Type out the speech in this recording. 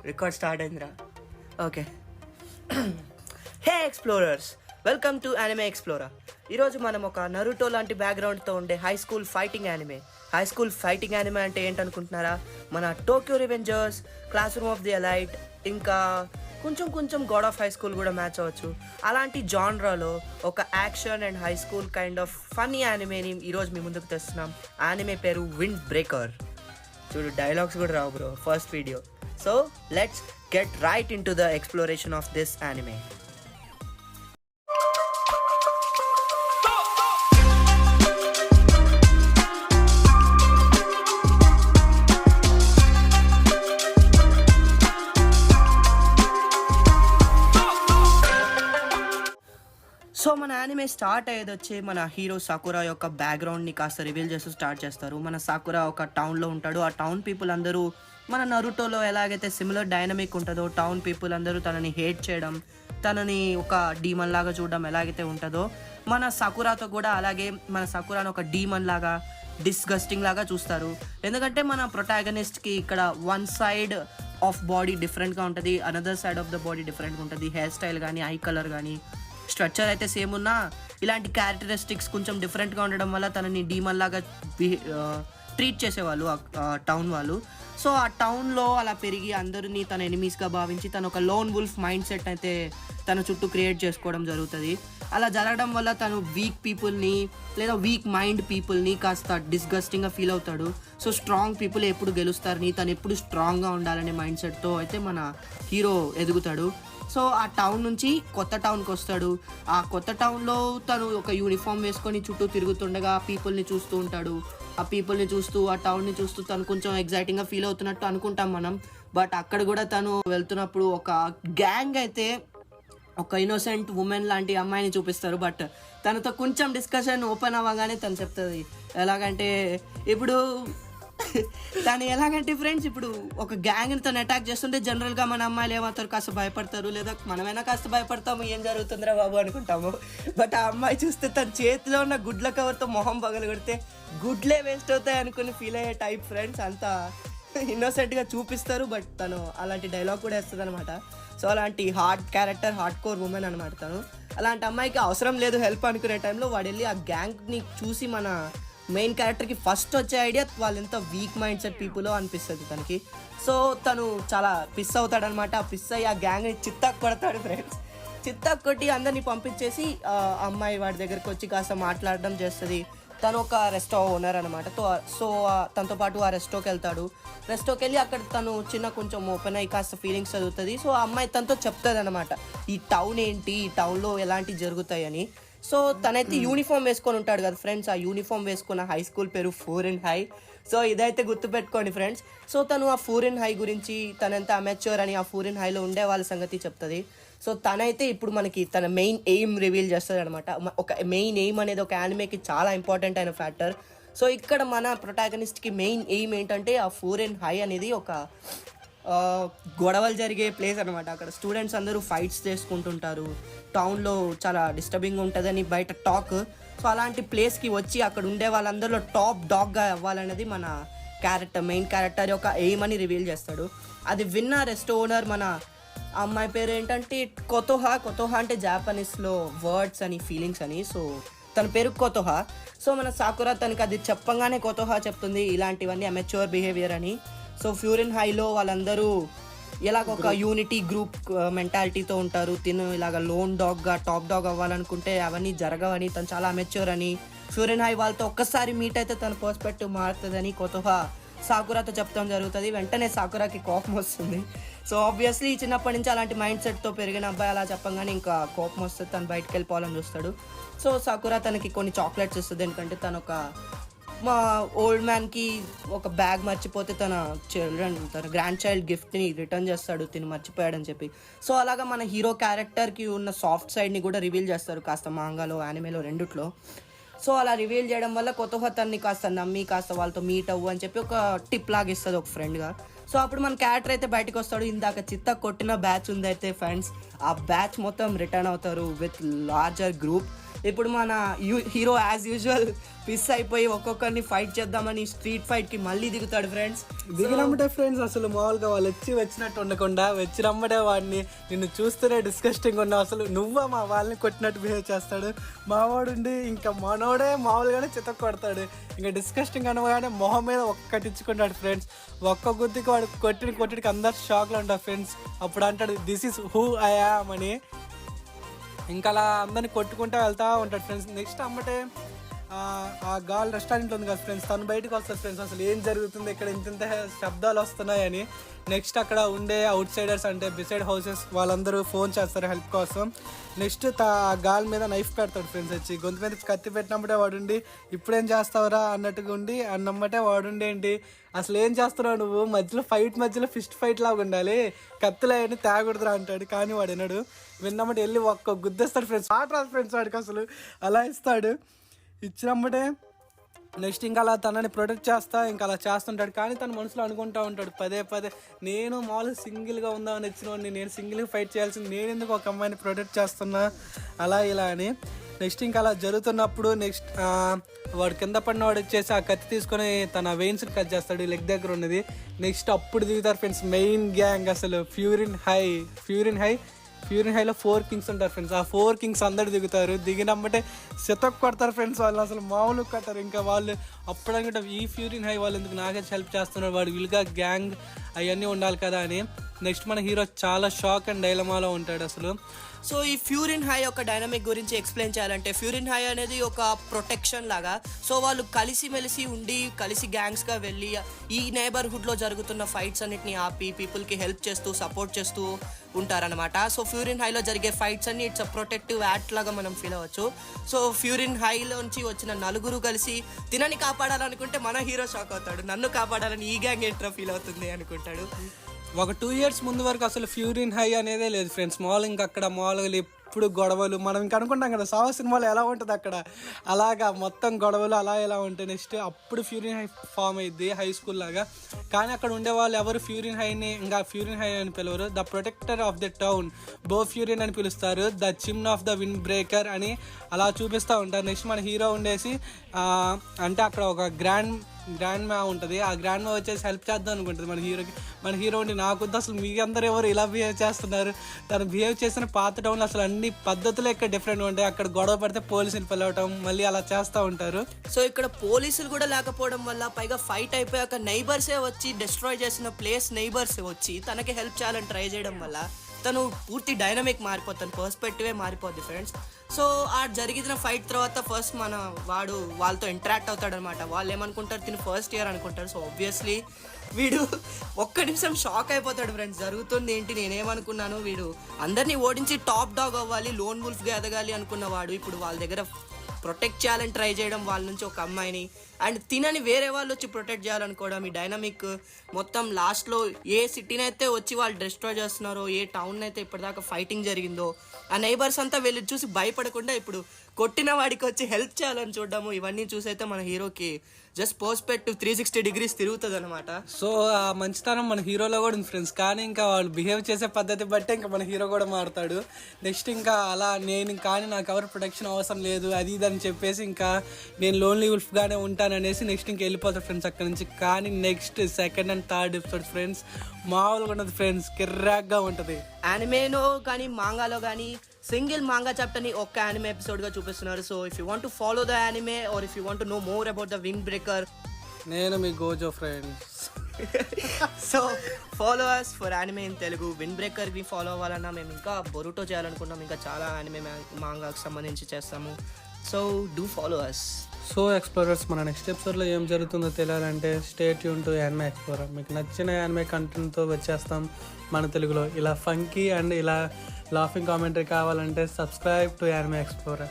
Record start అయిందిరా. Okay. Hey explorers, welcome to anime explorer. ఈరోజు మనం ఒక నరుటో లాంటి బ్యాక్గ్రౌండ్తో ఉండే హై స్కూల్ ఫైటింగ్ యానిమే అంటే ఏంటనుకుంటున్నారా? మన Tokyo Revengers, classroom of the elite, ఇంకా కొంచెం గాడ్ ఆఫ్ హై స్కూల్ కూడా మ్యాచ్ అవ్వచ్చు. అలాంటి జాన్రాలో ఒక action and high school kind of funny యానిమేని ఈరోజు మీ ముందుకు తెస్తున్నాం. యానిమే పేరు విండ్ బ్రేకర్. చూడు, డైలాగ్స్ కూడా రావు bro, first video. So let's get right into the exploration of this anime. So మన యానిమే స్టార్ట్ అయ్యేది వచ్చి మన హీరో సాకురా యొక్క బ్యాక్గ్రౌండ్ని కాస్త రివీల్ చేస్తూ స్టార్ట్ చేస్తారు. మన సాకురా ఒక టౌన్లో ఉంటాడు. ఆ టౌన్ పీపుల్ అందరూ మన నరుటోలో ఎలాగైతే సిమిలర్ డైనమిక్ ఉంటుందో, టౌన్ పీపుల్ అందరూ తనని హేట్ చేయడం, తనని ఒక డీమన్ లాగా చూడడం ఎలాగైతే ఉంటుందో, మన సాకురాతో కూడా అలాగే మన సాకురాను ఒక డీమన్ లాగా, డిస్గస్టింగ్ లాగా చూస్తారు. ఎందుకంటే మన ప్రొటాగనిస్ట్కి ఇక్కడ వన్ సైడ్ ఆఫ్ బాడీ డిఫరెంట్గా ఉంటుంది, another side of the body డిఫరెంట్గా ఉంటుంది. హెయిర్ స్టైల్ కానీ, ఐ కలర్ కానీ, స్ట్రక్చర్ అయితే సేమ్ ఉన్నా ఇలాంటి క్యారెక్టరిస్టిక్స్ కొంచెం డిఫరెంట్గా ఉండడం వల్ల తనని డీమన్ లాగా ట్రీట్ చేసేవాళ్ళు ఆ టౌన్ వాళ్ళు. సో ఆ టౌన్లో అలా పెరిగి అందరినీ తన ఎనిమీస్గా భావించి తను ఒక లోన్ వుల్ఫ్ మైండ్ సెట్ అయితే తన చుట్టూ క్రియేట్ చేసుకోవడం జరుగుతుంది. అలా జరగడం వల్ల తను వీక్ పీపుల్ని లేదా వీక్ మైండ్ పీపుల్ని కాస్త డిస్గస్టింగ్గా ఫీల్ అవుతాడు. సో స్ట్రాంగ్ పీపుల్ ఎప్పుడు గెలుస్తారని, తను ఎప్పుడు స్ట్రాంగ్గా ఉండాలనే మైండ్ సెట్తో అయితే మన హీరో ఎదుగుతాడు. సో ఆ టౌన్ నుంచి కొత్త టౌన్కి వస్తాడు. ఆ కొత్త టౌన్లో తను ఒక యూనిఫామ్ వేసుకొని చుట్టూ తిరుగుతుండగా ఆ పీపుల్ని చూస్తూ ఉంటాడు. ఆ పీపుల్ని చూస్తూ, ఆ టౌన్ని చూస్తూ తను కొంచెం ఎగ్జైటింగ్గా ఫీల్ అవుతున్నట్టు అనుకుంటాం మనం. బట్ అక్కడ కూడా తను వెళ్తున్నప్పుడు ఒక గ్యాంగ్ అయితే ఒక ఇన్నోసెంట్ ఉమెన్ లాంటి అమ్మాయిని చూపిస్తారు. బట్ తనతో కొంచెం డిస్కషన్ ఓపెన్ అవ్వగానే తను చెప్తుంది ఎలాగంటే, ఇప్పుడు తను ఎలాగంటే ఫ్రెండ్స్, ఇప్పుడు ఒక గ్యాంగ్ని తను అటాక్ చేస్తుంటే జనరల్గా మన అమ్మాయిలు ఏమవుతారు, కాస్త భయపడతారు, లేదా మనమైనా కాస్త భయపడతాము, ఏం జరుగుతుందిరా బాబు అనుకుంటాము. బట్ ఆ అమ్మాయి చూస్తే తన చేతిలో ఉన్న గుడ్ల కవర్తో మొహం పగలు కొడితే గుడ్లే వేస్ట్ అవుతాయి అనుకుని ఫీల్ అయ్యే టైప్ ఫ్రెండ్స్. అంత ఇన్నోసెంట్గా చూపిస్తారు. బట్ తను అలాంటి డైలాగ్ కూడా వేస్తుంది అనమాట. సో అలాంటి hard character, hard core women అనమాట తను. అలాంటి అమ్మాయికి అవసరం లేదు హెల్ప్ అనుకునే టైంలో వాడు వెళ్ళి ఆ గ్యాంగ్ని చూసి మన మెయిన్ క్యారెక్టర్కి ఫస్ట్ వచ్చే ఐడియా వాళ్ళు ఎంత వీక్ మైండ్ సెట్ పీపులో అనిపిస్తుంది తనకి. సో తను చాలా పిస్ అవుతాడనమాట. ఆ పిస్ అయ్యి ఆ గ్యాంగ్ని చిత్తాకు కొడతాడు ఫ్రెండ్స్. చిత్తాకు కొట్టి అందరినీ పంపించేసి అమ్మాయి వాడి దగ్గరికి వచ్చి కాస్త మాట్లాడడం చేస్తుంది. తను ఒక రెస్టో ఓనర్ అనమాట. సో తనతో పాటు ఆ రెస్టోకి వెళ్తాడు. రెస్టోకి వెళ్ళి అక్కడ తను కొంచెం ఓపెన్ అయ్యి కాస్త ఫీలింగ్స్ చదువుతుంది. సో ఆ అమ్మాయి తనతో చెప్తుంది అనమాట ఈ టౌన్ ఏంటి, ఈ టౌన్లో ఎలాంటివి జరుగుతాయని. సో తనైతే యూనిఫామ్ వేసుకొని ఉంటాడు కదా ఫ్రెండ్స్. ఆ యూనిఫామ్ వేసుకున్న హై స్కూల్ పేరు ఫోరెన్ హై. సో ఇదైతే గుర్తుపెట్టుకోండి ఫ్రెండ్స్. సో తను ఆ ఫోరెన్ హై గురించి, తనంతా అమెచ్యూర్ అని ఆ ఫోరెన్ హైలో ఉండే వాళ్ళ సంగతి చెప్తుంది. సో తనైతే ఇప్పుడు మనకి తన మెయిన్ ఎయిమ్ రివీల్ చేస్తుంది అనమాట. ఒక మెయిన్ ఎయిమ్ అనేది ఒక యానిమేకి చాలా ఇంపార్టెంట్ అయిన ఫ్యాక్టర్. సో ఇక్కడ మన ప్రొటాగనిస్ట్కి మెయిన్ ఎయిమ్ ఏంటంటే ఆ ఫోరెన్ హై అనేది ఒక గొడవలు జరిగే ప్లేస్ అనమాట. అక్కడ స్టూడెంట్స్ అందరూ ఫైట్స్ చేసుకుంటుంటారు. టౌన్లో చాలా డిస్టర్బింగ్ ఉంటుందని బయట టాక్. సో అలాంటి ప్లేస్కి వచ్చి అక్కడ ఉండే వాళ్ళందరిలో టాప్ డాగ్గా అవ్వాలనేది మన మెయిన్ క్యారెక్టర్ యొక్క ఎయిమ్ అని రివీల్ చేస్తాడు. అది విన్న రెస్ట్ ఓనర్, మన అమ్మాయి పేరు ఏంటంటే కొతోహా అంటే జాపనీస్లో వర్డ్స్ అని, ఫీలింగ్స్ అని. సో తన పేరు కొతోహా. సో మన సాకురా తనకి అది చెప్పంగానే కొతోహా చెప్తుంది ఇలాంటివన్నీ అమెచ్యూర్ బిహేవియర్ అని. సో ఫ్యూరిన్ హైలో వాళ్ళందరూ ఇలాగ ఒక యూనిటీ గ్రూప్ మెంటాలిటీతో ఉంటారు. తిను ఇలాగ లోన్ డాగ్గా టాప్ డాగ్ అవ్వాలనుకుంటే అవన్నీ జరగవని, తను చాలా అమెచ్యూర్ అని. ఫ్యూరిన్ హై వాళ్ళతో ఒక్కసారి మీట్ అయితే తన పర్స్పెక్టివ్ మారుతుందని కొతోహా సాకురాతో చెప్తాం జరుగుతుంది. వెంటనే సాకురాకి కోపం వస్తుంది. సో ఆబ్వియస్లీ చిన్నప్పటి నుంచి అలాంటి మైండ్ సెట్తో పెరిగిన అబ్బాయి అలా చెప్పంగానే ఇంకా కోపం వస్తుంది. తను బయటకు వెళ్ళిపోవాలని చూస్తాడు. సో సాకురా తనకి కొన్ని చాక్లెట్స్ ఇస్తుంది. ఎందుకంటే తను ఒక మా ఓల్డ్ మ్యాన్కి ఒక బ్యాగ్ మర్చిపోతే తన గ్రాండ్ చైల్డ్ గిఫ్ట్ని రిటర్న్ చేస్తాడు, తిని మర్చిపోయాడని చెప్పి. సో అలాగా మన హీరో క్యారెక్టర్కి ఉన్న సాఫ్ట్ సైడ్ని కూడా రివీల్ చేస్తారు కాస్త మాంగాలో, యానిమేలో రెండిట్లో. సో అలా రివీల్ చేయడం వల్ల కొత్త తన్ని కాస్త నమ్మి కాస్త వాళ్ళతో మీట్ అవ్వు అని చెప్పి ఒక టిప్ లాగా ఇస్తుంది ఒక ఫ్రెండ్గా. సో అప్పుడు మన క్యారెక్టర్ అయితే బయటకు వస్తాడు. ఇందాక చిత్త కొట్టిన బ్యాచ్ ఉందైతే ఫ్రెండ్స్, ఆ బ్యాచ్ మొత్తం రిటర్న్ అవుతారు విత్ లార్జర్ గ్రూప్. ఇప్పుడు మన హీరో యాజ్ యూజువల్ పిస్ అయిపోయి ఒక్కొక్కరిని ఫైట్ చేద్దామని స్ట్రీట్ ఫైట్కి మళ్ళీ దిగుతాడు ఫ్రెండ్స్. దిగినమ్మటే ఫ్రెండ్స్ అసలు మామూలుగా వాళ్ళు వచ్చినట్టు ఉండకుండా వచ్చినమ్మటే వాడిని నిన్ను చూస్తేనే డిస్కస్టింగ్ ఉన్నావు, అసలు నువ్వా మా వాళ్ళని కొట్టినట్టు బిహేవ్ చేస్తాడు. మావాడుండి ఇంకా మనోడే మామూలుగానే చితక కొడతాడు, ఇంకా డిస్కస్టింగ్ అనగానే మొహం మీద ఒక్కటిచ్చుకుంటాడు ఫ్రెండ్స్. ఒక్క గుద్దికి వాడు కొట్టిడికి అందరు షాక్లో ఉంటారు ఫ్రెండ్స్. అప్పుడు అంటాడు this is who I am అని. ఇంకా అలా అందరిని కొట్టుకుంటూ వెళ్తూ ఉంటాడు ఫ్రెండ్స్. నెక్స్ట్ అమ్మటే ఆ గాల్ రెస్టారెంట్ ఉంది కదా ఫ్రెండ్స్, తను బయటకు వస్తారు ఫ్రెండ్స్, అసలు ఏం జరుగుతుంది ఇక్కడ ఇంత శబ్దాలు వస్తున్నాయని. నెక్స్ట్ అక్కడ ఉండే అవుట్ సైడర్స్ అంటే బిసైడ్ హౌసెస్ వాళ్ళందరూ ఫోన్ చేస్తారు హెల్ప్ కోసం. నెక్స్ట్ గాల్ మీద నైఫ్ పెడతాడు ఫ్రెండ్స్, వచ్చి గొంతు మీద కత్తి పెట్టినప్పుడే వాడుండి ఇప్పుడేం చేస్తావురా అన్నట్టుగా ఉండి అన్నమ్మటే వాడుండి ఏంటి అసలు ఏం చేస్తున్నావు నువ్వు, మధ్యలో ఫిస్ట్ ఫైట్ లాగా ఉండాలి, కత్తులు అవన్నీ తేగూడదురా అంటాడు. కానీ వాడు వినడు. విన్నమ్మటే వెళ్ళి ఒక్క గుద్దేస్తాడు ఫ్రెండ్స్. ఆట రాదు ఫ్రెండ్స్ వాడికి అసలు, అలా ఇస్తాడు. ఇచ్చినమ్మటే నెక్స్ట్ ఇంకా అలా తనని ప్రొటెక్ట్ చేస్తా ఇంకా అలా చేస్తుంటాడు. కానీ తన మనసులో అనుకుంటూ ఉంటాడు పదే నేను మామూలుగా సింగిల్గా ఉందామని వచ్చినవాడిని, నేను సింగిల్గా ఫైట్ చేయాల్సింది, నేను ఎందుకు ఒక అమ్మాయిని ప్రొటెక్ట్ చేస్తున్నా అలా ఇలా అని. నెక్స్ట్ ఇంకా అలా జరుగుతున్నప్పుడు నెక్స్ట్ వాడు కింద పడిన వాడు వచ్చేసి ఆ కత్తి తీసుకొని తన వెయిన్స్ని కట్ చేస్తాడు లెగ్ దగ్గర ఉన్నది. నెక్స్ట్ అప్పుడు దిగుతారు ఫ్రెండ్స్ మెయిన్ గ్యాంగ్, అసలు ఫ్యూరిన్ హైలో 4 కింగ్స్ ఉంటారు ఫ్రెండ్స్. ఆ 4 కింగ్స్ అందరు దిగుతారు. దిగినమ్మటే శతక్ కొడతారు ఫ్రెండ్స్, వాళ్ళు అసలు మామూలు కొట్టారు. ఇంకా వాళ్ళు అప్పుడనుకుంటే ఈ ఫ్యూరిన్ హై వాళ్ళు ఎందుకు నాకే హెల్ప్ చేస్తున్నారు, వాడు విల్గా గ్యాంగ్ అవన్నీ ఉండాలి కదా అని. నెక్స్ట్ మన హీరో చాలా షాక్ అండ్ డైలమాలో ఉంటాడు అసలు. సో ఈ ఫ్యూరిన్ హై యొక్క డైనమిక్ గురించి ఎక్స్ప్లెయిన్ చేయాలంటే ఫ్యూరిన్ హై అనేది ఒక ప్రొటెక్షన్ లాగా. సో వాళ్ళు కలిసిమెలిసి ఉండి కలిసి గ్యాంగ్స్గా వెళ్ళి ఈ నైబర్హుడ్లో జరుగుతున్న ఫైట్స్ అన్నిటిని ఆపి పీపుల్కి హెల్ప్ చేస్తూ సపోర్ట్ చేస్తూ ఉంటారనమాట. సో ఫ్యూరిన్ హైలో జరిగే ఫైట్స్ అన్ని ఇట్స్ అ ప్రొటెక్టివ్ యాక్ట్ లాగా మనం ఫీల్ అవ్వచ్చు. సో ఫ్యూరిన్ హైలోంచి వచ్చిన నలుగురు కలిసి తినని కాపాడాలనుకుంటే మన హీరో షాక్ అవుతాడు, నన్ను కాపాడాలని ఈ గ్యాంగ్ ఏంట్రా ఫీల్ అవుతుంది అనుకుంటాడు. ఒక 2 years ముందు వరకు అసలు ఫ్యూరిన్ హై అనేదే లేదు ఫ్రెండ్స్. మామూలు ఇంకా అక్కడ మామూలుగా ఎప్పుడు గొడవలు, మనం ఇంకా అనుకుంటాం కదా సావా సినిమాలో ఎలా ఉంటుంది అక్కడ, అలాగా మొత్తం గొడవలు అలా ఎలా ఉంటాయి. నెక్స్ట్ అప్పుడు ఫ్యూరిన్ హై ఫామ్ అయ్యింది హై స్కూల్ లాగా. కానీ అక్కడ ఉండే వాళ్ళు ఎవరు ఫ్యూరిన్ హైని ఇంకా ఫ్యూరిన్ హై అని పిలవరు, the protector of the town Bofurin అని పిలుస్తారు, the chime of the wind breaker అని అలా చూపిస్తూ ఉంటారు. నెక్స్ట్ మన హీరో ఉండేసి అంటే అక్కడ ఒక గ్రాండ్ మా ఉంటుంది, ఆ గ్రాండ్ మా వచ్చేసి హెల్ప్ చేద్దాం అనుకుంటుంది మన హీరోకి. మన హీరో ఉండి నాకు అసలు మీ అందరూ ఎవరు ఇలా బిహేవ్ చేస్తున్నారు, తను బిహేవ్ చేసిన పాత టౌన్లో అసలు అన్ని పద్ధతులు ఇక్కడ డిఫరెంట్ ఉంటాయి, అక్కడ గొడవ పడితే పోలీసులు పిలవటం మళ్ళీ అలా చేస్తూ ఉంటారు. సో ఇక్కడ పోలీసులు కూడా లేకపోవడం వల్ల పైగా ఫైట్ అయిపోయాక నైబర్సే వచ్చి డిస్ట్రాయ్ చేసిన ప్లేస్ నైబర్సే వచ్చి తనకి హెల్ప్ చేయాలని ట్రై చేయడం వల్ల తను పూర్తి డైనమిక్ మారిపోతాను, పర్స్పెక్టివే మారిపోద్ది ఫ్రెండ్స్. సో ఆ జరిగిన ఫైట్ తర్వాత ఫస్ట్ వాడు వాళ్ళతో ఇంటరాక్ట్ అవుతాడు అనమాట. వాళ్ళు ఏమనుకుంటారు తిని ఫస్ట్ ఇయర్ అనుకుంటారు. సో ఆబ్వియస్లీ వీడు ఒక్క నిమిషం షాక్ అయిపోతాడు ఫ్రెండ్స్, జరుగుతుంది ఏంటి, నేనేమనుకున్నాను వీడు అందరినీ ఓడించి టాప్ డాగ్ అవ్వాలి, లోన్ వుల్ఫ్గా ఎదగాలి అనుకున్నవాడు ఇప్పుడు వాళ్ళ దగ్గర ప్రొటెక్ట్ చేయాలని ట్రై చేయడం, వాళ్ళ నుంచి ఒక అమ్మాయిని అండ్ తినని వేరే వాళ్ళు వచ్చి ప్రొటెక్ట్ చేయాలనుకోవడం. ఈ డైనమిక్ మొత్తం లాస్ట్లో ఏ సిటీని అయితే వచ్చి వాళ్ళు డిస్ట్రాయ్ చేస్తున్నారో, ఏ టౌన్ అయితే ఇప్పటిదాకా ఫైటింగ్ జరిగిందో ఆ నైబర్స్ అంతా వెళ్ళి చూసి భయపడకుండా ఇప్పుడు కొట్టిన వాడికి వచ్చి హెల్ప్ చేయాలని చూడడము, ఇవన్నీ చూసైతే మన హీరోకి జస్ట్ పర్స్పెక్టివ్ 360 degrees తిరుగుతుంది అనమాట. సో ఆ మంచితనం మన హీరోలో కూడా ఉంది ఫ్రెండ్స్. కానీ ఇంకా వాళ్ళు బిహేవ్ చేసే పద్ధతి బట్టే ఇంకా మన హీరో కూడా మారుతాడు. నెక్స్ట్ ఇంకా అలా నాకు ఎవరు ప్రొటెక్షన్ అవసరం లేదు అది ఇది అని చెప్పేసి ఇంకా నేను లోన్లీ వుల్ఫ్గానే ఉంటాను అనేసి నెక్స్ట్ ఇంకా వెళ్ళిపోతాడు ఫ్రెండ్స్ అక్కడ నుంచి. కానీ next 2nd and 3rd episode friends మామూలుగా ఉండదు ఫ్రెండ్స్, కిర్రాక్గా ఉంటుంది. యానిమేలో కానీ మాంగాలో కానీ సింగిల్ మాంగా చాప్టర్ని ఒక్క యానిమే ఎపిసోడ్గా చూపిస్తున్నారు. So if you want to follow the anime or if you want to know more about the wind breaker, నేను మీ Gojo friends. So follow us for anime in Telugu. Wind బ్రేకర్ని follow అవ్వాలన్నా మేము ఇంకా Boruto చేయాలనుకున్నాం, ఇంకా చాలా యానిమే మాంగాకి సంబంధించి చేస్తాము. So do follow us. So explorers మన నెక్స్ట్ ఎపిసోడ్లో ఏం జరుగుతుందో తెలియాలంటే stay tune to anime explorer. మీకు నచ్చిన యానిమే కంటెంట్తో వచ్చేస్తాం మన తెలుగులో. ఇలా ఫంకీ అండ్ ఇలా లాఫింగ్ కామెంటరీ కావాలంటే సబ్స్క్రైబ్ టు యానిమే ఎక్స్ప్లోరర్.